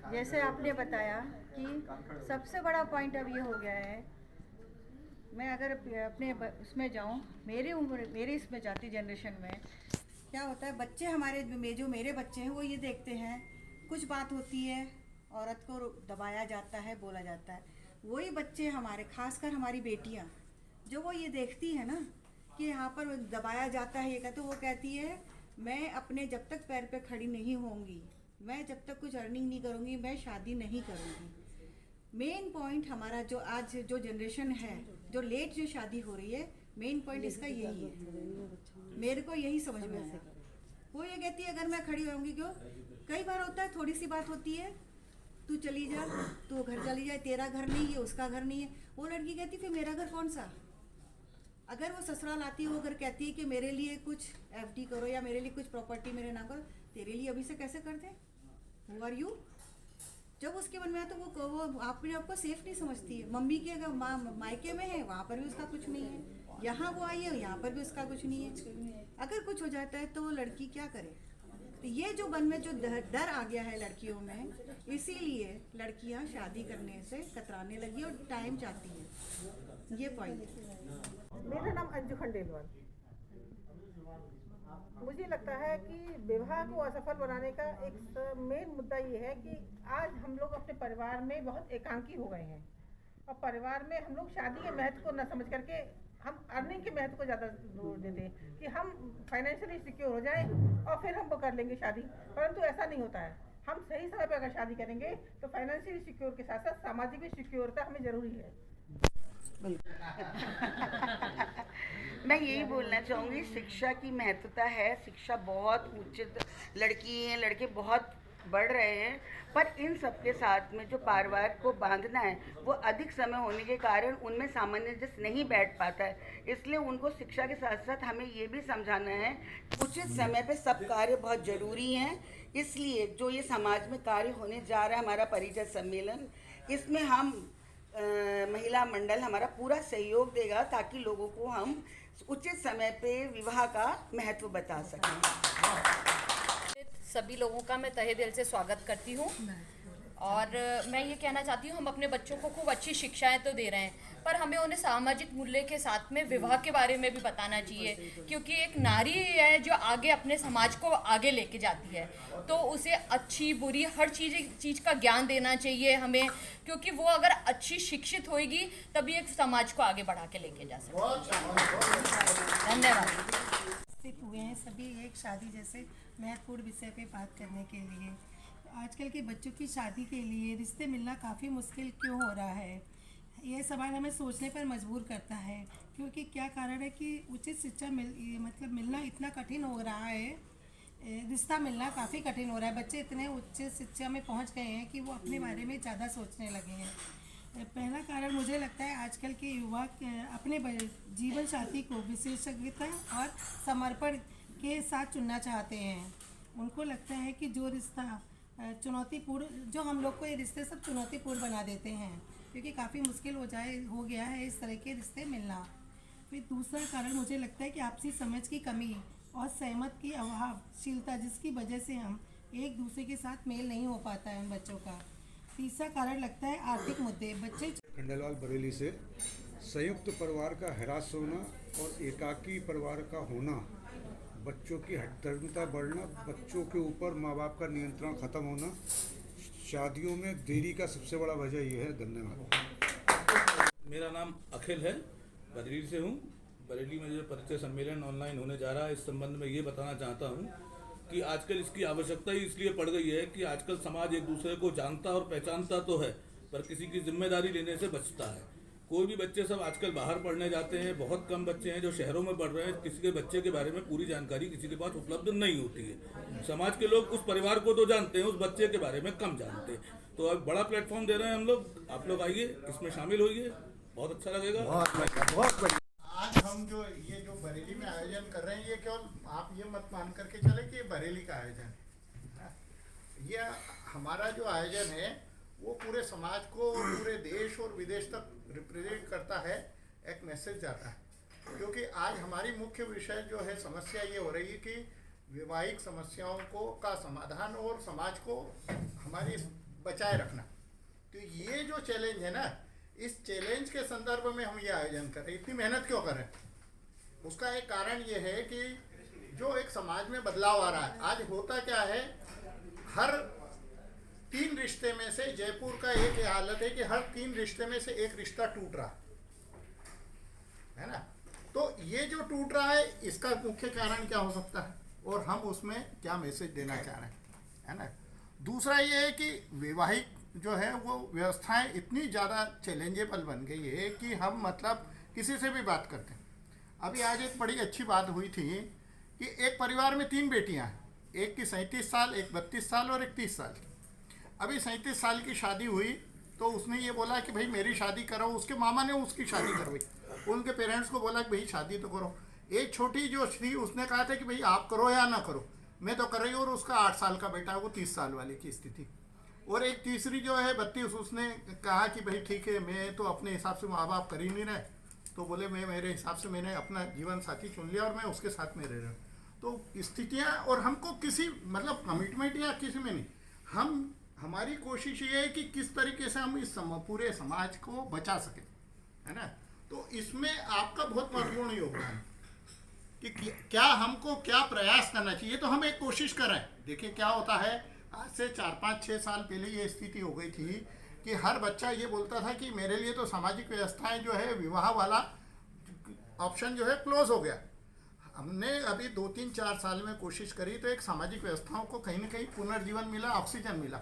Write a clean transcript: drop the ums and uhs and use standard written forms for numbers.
जैसे आपने बताया कि सबसे बड़ा पॉइंट अब ये हो गया है, मैं अगर अपने उसमें जाऊं, मेरी उम्र मेरी इसमें जाती जनरेशन में क्या होता है, बच्चे हमारे में जो मेरे बच्चे हैं वो ये देखते हैं, कुछ बात होती है औरत को दबाया जाता है, बोला जाता है। वही बच्चे हमारे, खासकर हमारी बेटियां, जो वो ये देखती है ना कि यहाँ पर दबाया जाता है, ये कहते, वो कहती है मैं अपने जब तक पैर पे खड़ी नहीं होंगी, मैं जब तक कुछ अर्निंग नहीं करूँगी, मैं शादी नहीं करूँगी। मेन पॉइंट हमारा जो आज जो जनरेशन है, जो लेट जो शादी हो रही है, मेन पॉइंट इसका यही है। मेरे को यही समझ में आया। वो ये कहती है अगर मैं खड़ी होंगी, क्यों, कई बार होता है थोड़ी सी बात होती है, तू चली जा, तू घर चली जाए, तेरा घर नहीं है, उसका घर नहीं है। वो लड़की कहती फिर मेरा घर कौन सा। अगर वो ससुराल आती है, वो अगर कहती है कि मेरे लिए कुछ एफडी करो या मेरे लिए कुछ प्रॉपर्टी मेरे ना करो, तेरे लिए अभी से कैसे कर दे, हु आर यू। जब उसके मन में आया तो वो अपने आप को सेफ नहीं समझती है। मम्मी के अगर मायके में है, वहाँ पर भी उसका कुछ नहीं है, यहाँ वो आई है, यहाँ पर भी उसका कुछ नहीं है। अगर कुछ हो जाता है तो वो लड़की क्या करे। तो ये जो मन में जो डर आ गया है लड़कियों में, इसीलिए लड़कियां शादी करने से कतराने लगी और टाइम चाहती हैं। ये पॉइंट। मेरा नाम अंजू खंडेलवाल। मुझे लगता है कि विवाह को असफल बनाने का एक मेन मुद्दा ये है कि आज हम लोग अपने परिवार में बहुत एकांकी हो गए हैं, और परिवार में हम लोग शादी के महत्व को न समझ करके हम अर्निंग के महत्व को ज़्यादा जोर देते हैं कि हम फाइनेंशियली सिक्योर हो जाएं और फिर हम वो कर लेंगे शादी। परंतु ऐसा नहीं होता है। हम सही समय पर अगर शादी करेंगे तो फाइनेंशियली सिक्योर के साथ साथ सामाजिक भी सिक्योरता हमें ज़रूरी है। मैं यही बोलना चाहूँगी, शिक्षा की महत्वता है, शिक्षा बहुत उचित, लड़की हैं लड़के बहुत बढ़ रहे हैं, पर इन सब के साथ में जो परिवार को बांधना है वो अधिक समय होने के कारण उनमें सामंजस्य नहीं बैठ पाता है। इसलिए उनको शिक्षा के साथ साथ हमें ये भी समझाना है उचित समय पे सब कार्य बहुत ज़रूरी हैं। इसलिए जो ये समाज में कार्य होने जा रहा है, हमारा परिजन सम्मेलन, इसमें हम महिला मंडल हमारा पूरा सहयोग देगा ताकि लोगों को हम उचित समय पे विवाह का महत्व बता सकें। सभी लोगों का मैं तहे दिल से स्वागत करती हूँ, और मैं ये कहना चाहती हूँ हम अपने बच्चों को खूब अच्छी शिक्षाएं तो दे रहे हैं, पर हमें उन्हें सामाजिक मूल्य के साथ में विवाह के बारे में भी बताना चाहिए, क्योंकि एक नारी है जो आगे अपने समाज को आगे लेके जाती है, तो उसे अच्छी बुरी हर चीज़ का ज्ञान देना चाहिए हमें, क्योंकि वो अगर अच्छी शिक्षित होएगी तभी एक समाज को आगे बढ़ा के लेके जा सकती है। धन्यवाद। हुए हैं सभी एक शादी जैसे महत्वपूर्ण विषय पे बात करने के लिए। आजकल के बच्चों की शादी के लिए रिश्ते मिलना काफ़ी मुश्किल क्यों हो रहा है, यह सवाल हमें सोचने पर मजबूर करता है, क्योंकि क्या कारण है कि उचित शिक्षा मिलना इतना कठिन हो रहा है, रिश्ता मिलना काफ़ी कठिन हो रहा है। बच्चे इतने उच्च शिक्षा में पहुंच गए हैं कि वो अपने बारे में ज़्यादा सोचने लगे हैं। पहला कारण मुझे लगता है आजकल के युवा अपने जीवन साथी को विशेषज्ञता और समर्पण के साथ चुनना चाहते हैं। उनको लगता है कि जो रिश्ता चुनौतीपूर्ण, जो हम लोग को ये रिश्ते सब चुनौतीपूर्ण बना देते हैं, क्योंकि काफ़ी मुश्किल हो गया है इस तरह के रिश्ते मिलना। फिर दूसरा कारण मुझे लगता है कि आपसी समझ की कमी और सहमत की अभावशीलता, जिसकी वजह से हम एक दूसरे के साथ मेल नहीं हो पाता है उन बच्चों का। तीसरा कारण लगता है आर्थिक मुद्दे। बच्चे खंडेलवाल बरेली से, संयुक्त परिवार का ह्रास होना और एकाकी परिवार का होना, बच्चों की हठधर्मिता बढ़ना, बच्चों के ऊपर माँ बाप का नियंत्रण खत्म होना, शादियों में देरी का सबसे बड़ा वजह यह है। धन्यवाद। मेरा नाम अखिल है, बरेली से हूँ। बरेली में जो परिचय सम्मेलन ऑनलाइन होने जा रहा है, इस संबंध में ये बताना चाहता हूँ कि आजकल इसकी आवश्यकता ही इसलिए पड़ गई है कि आजकल समाज एक दूसरे को जानता और पहचानता तो है, पर किसी की जिम्मेदारी लेने से बचता है। कोई भी बच्चे सब आजकल बाहर पढ़ने जाते हैं, बहुत कम बच्चे हैं जो शहरों में पढ़ रहे हैं। किसी के बच्चे के बारे में पूरी जानकारी किसी के पास उपलब्ध नहीं होती है। समाज के लोग उस परिवार को तो जानते हैं, उस बच्चे के बारे में कम जानते हैं। तो अब बड़ा प्लेटफॉर्म दे रहे हैं हम लोग, आप लोग आइए, इसमें शामिल होइए, बहुत अच्छा लगेगा। बहुत बढ़िया। आज हम जो बरेली में आयोजन कर रहे हैं, ये केवल आप ये मत मान करके चले कि ये बरेली का आयोजन है। ये हमारा जो आयोजन है वो पूरे समाज को, पूरे देश और विदेश तक रिप्रेजेंट करता है, एक मैसेज जाता है। क्योंकि आज हमारी मुख्य विषय जो है, समस्या ये हो रही है कि वैवाहिक समस्याओं का समाधान और समाज को हमारी बचाए रखना। तो ये जो चैलेंज है ना, इस चैलेंज के संदर्भ में हम ये आयोजन कर रहे हैं। इतनी मेहनत क्यों कर रहे हैं? उसका एक कारण ये है कि जो एक समाज में बदलाव आ रहा है। आज होता क्या है, हर 3 रिश्ते में से, जयपुर का एक ये हालत है कि हर 3 रिश्ते में से एक रिश्ता टूट रहा है ना। तो ये जो टूट रहा है, इसका मुख्य कारण क्या हो सकता है और हम उसमें क्या मैसेज देना चाह रहे हैं, है ना। दूसरा ये है कि वैवाहिक जो है वो व्यवस्थाएं इतनी ज़्यादा चैलेंजेबल बन गई है कि हम मतलब किसी से भी बात करते हैं। अभी आज एक बड़ी अच्छी बात हुई थी कि एक परिवार में 3 बेटियां हैं, एक की 37 साल, एक 32 साल और एक 30 साल की। अभी 37 साल की शादी हुई तो उसने ये बोला कि भाई मेरी शादी करो, उसके मामा ने उसकी शादी करवाई, उनके पेरेंट्स को बोला कि भाई शादी तो करो। एक छोटी जो थी उसने कहा था कि भाई आप करो या ना करो, मैं तो कर रही हूँ, और उसका 8 साल का बेटा है, वो 30 साल वाले की स्थिति। और एक तीसरी जो है 32, उसने कहा कि भाई ठीक है, मैं तो अपने हिसाब से माँ बाप कर ही नहीं रहे, तो बोले मैं मेरे हिसाब से मैंने अपना जीवन साथी चुन लिया और मैं उसके साथ में रह रहा हूँ। तो स्थितियाँ, और हमको किसी मतलब कमिटमेंट या किसी में नहीं, हमारी कोशिश ये है कि किस तरीके से हम इस पूरे समाज को बचा सकें, है ना। तो इसमें आपका बहुत महत्वपूर्ण योगदान कि क्या हमको क्या प्रयास करना चाहिए। तो हम एक कोशिश कर रहे हैं। देखिए क्या होता है, आज से 4, 5, 6 साल पहले ये स्थिति हो गई थी कि हर बच्चा ये बोलता था कि मेरे लिए तो सामाजिक व्यवस्थाएं जो है, विवाह वाला ऑप्शन जो है क्लोज हो गया। हमने अभी 2, 3, 4 साल में कोशिश करी तो एक सामाजिक व्यवस्थाओं को कहीं ना कहीं पुनर्जीवन मिला, ऑक्सीजन मिला।